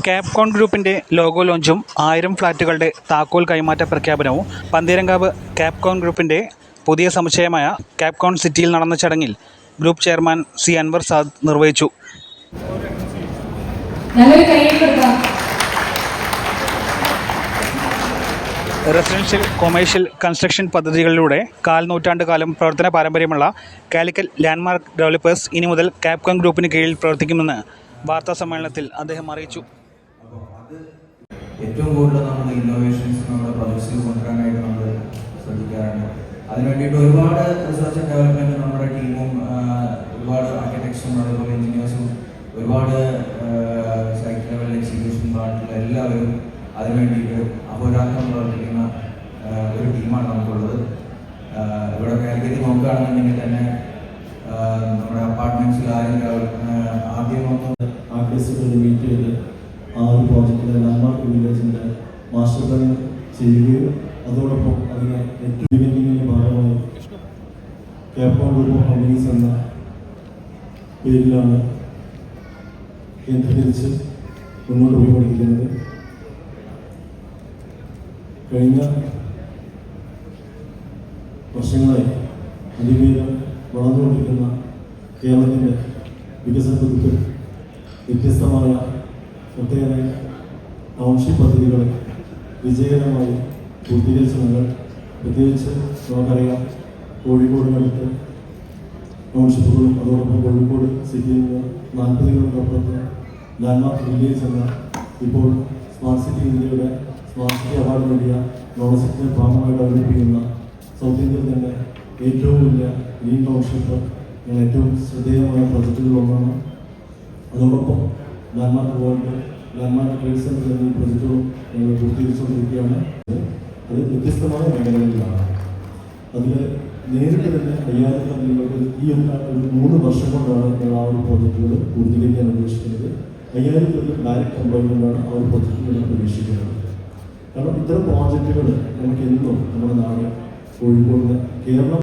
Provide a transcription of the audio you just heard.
ക്യാപ്കോൺ ഗ്രൂപ്പിൻ്റെ ലോഗോ ലോഞ്ചും 1000 ഫ്ലാറ്റുകളുടെ താക്കോൽ കൈമാറ്റ പ്രഖ്യാപനവും പന്തീരങ്കാവ് ക്യാപ്കോൺ ഗ്രൂപ്പിൻ്റെ പുതിയ സമുച്ചയമായ ക്യാപ്കോൺ സിറ്റിയിൽ നടന്ന ചടങ്ങിൽ group chairman C Anvar Saad നിർവഹിച്ചു. റെസിഡൻഷ്യൽ കൊമേഴ്ഷ്യൽ കൺസ്ട്രക്ഷൻ പദ്ധതികളിലൂടെ നൂറ്റാണ്ട് കാലം പ്രവർത്തന പാരമ്പര്യമുള്ള കാലിക്കറ്റ് ലാൻഡ്മാർക്ക് ഡെവലപ്പേഴ്സ് ഇനി മുതൽ ക്യാപ്കോൺ ഗ്രൂപ്പിന് കീഴിൽ പ്രവർത്തിക്കുമെന്ന് വാർത്താ സമ്മേളനത്തിൽ അദ്ദേഹം അറിയിച്ചു. ഏറ്റവും കൂടുതൽ നമ്മുടെ ഇന്നോവേഷൻസ് നമ്മുടെ പ്രൊജക്ട്സിൽ കൊണ്ടുവരാനായിട്ട് നമ്മൾ ശ്രദ്ധിക്കാറുണ്ട്. അതിനുവേണ്ടിയിട്ട് ഒരുപാട് റിസർച്ച് ആൻഡ് ഡെവലപ്മെൻറ്റ് നമ്മുടെ ടീമും ഒരുപാട് ആർക്കിടെക്ട്സും അതുപോലെ എഞ്ചിനീയേഴ്സും ഒരുപാട് സൈറ്റ് ലെവൽ എക്സിക്യൂഷൻ പാർട്ടിലുള്ള എല്ലാവരും അതിനുവേണ്ടിയിട്ട് അഹോരാത്രം പ്രവർത്തിക്കുന്ന ഒരു ടീമാണ് നമുക്കുള്ളത്. ഇവിടെ കാലിക്കറ്റ് നോക്കുകയാണെന്നുണ്ടെങ്കിൽ തന്നെ നമ്മുടെ അപ്പാർട്ട്മെൻറ്റ്സിൽ ആദ്യം വന്ന് ആർട്ടിസ്റ്റുകൾ മീറ്റ് ചെയ്ത് ആ ഒരു പ്രോജക്റ്റിലെ ലാൻഡ്മാർക്ക് വില്ലേജിൻ്റെ മാസ്റ്റർ പ്ലാൻ ചെയ്യുകയും അതോടൊപ്പം അതിനെ ഏറ്റവും ഇവൻറ്റിങ്ങിൻ്റെ ഭാഗമായി ക്യാപ്കോൺ ഗ്രൂപ്പ് ഓഫ് കമ്പനീസ് എന്ന പേരിലാണ് കേന്ദ്രീകരിച്ച് മുന്നോട്ട് പോയിക്കൊണ്ടിരിക്കുന്നത്. കഴിഞ്ഞ വർഷങ്ങളായി അതിവേഗം വളർന്നുകൊണ്ടിരിക്കുന്ന കേരളത്തിൻ്റെ വികസന കുതിപ്പിൽ വ്യത്യസ്തമായ ഒട്ടേറെ ടൗൺഷിപ്പ് പദ്ധതികൾ വിജയകരമായി പൂർത്തീകരിച്ച നമ്മൾ പ്രത്യേകിച്ച് നമുക്കറിയാം കോഴിക്കോടിനടുത്ത് ടൗൺഷിപ്പുകളും അതോടൊപ്പം കോഴിക്കോട് സിറ്റിയിൽ നിന്ന് 40 കിലോമീറ്റർ ലാൻഡ്മാർക്ക് വില്ലേജ് എന്ന ഇപ്പോൾ സ്മാർട്ട് സിറ്റി ഇന്ത്യയുടെ സ്മാർട്ട് സിറ്റി അവാർഡ് നേടിയ ലോകസിറ്റിയുടെ ഭാഗമായി ഡെവലപ്പ് ചെയ്യുന്ന സൗത്ത് ഇന്ത്യയിൽ തന്നെ ഏറ്റവും വലിയ ഗ്രീൻ ടൗൺഷിപ്പ് ഏറ്റവും ശ്രദ്ധേയമായ പ്രൊജക്റ്റുകളൊന്നാണ്. അതോടൊപ്പം landmark world landmark trade centre എന്നീ പ്രൊജക്റ്റുകളും ഞങ്ങൾ പൂർത്തീകരിച്ചുകൊണ്ടിരിക്കുകയാണ്. അത് വ്യത്യസ്തമായ മേഖലകളിലാണ്. അതിൽ നേരിട്ട് തന്നെ 5000 ഈ ഒരു 3 വർഷം കൊണ്ടാണ് ഞങ്ങൾ ആ ഒരു പ്രോജക്റ്റുകൾ പൂർത്തീകരിക്കാൻ ഉദ്ദേശിക്കുന്നത്. 5000 ഡയറക്റ്റ് എംപ്ലോയ്മെൻ്റാണ് ആ ഒരു പ്രോജക്റ്റുകൾ പ്രതീക്ഷിക്കുന്നത്. കാരണം ഇത്തരം പ്രോജക്റ്റുകൾ നമുക്ക് എന്നും നമ്മുടെ നാട് കോഴിക്കോട് കേരളം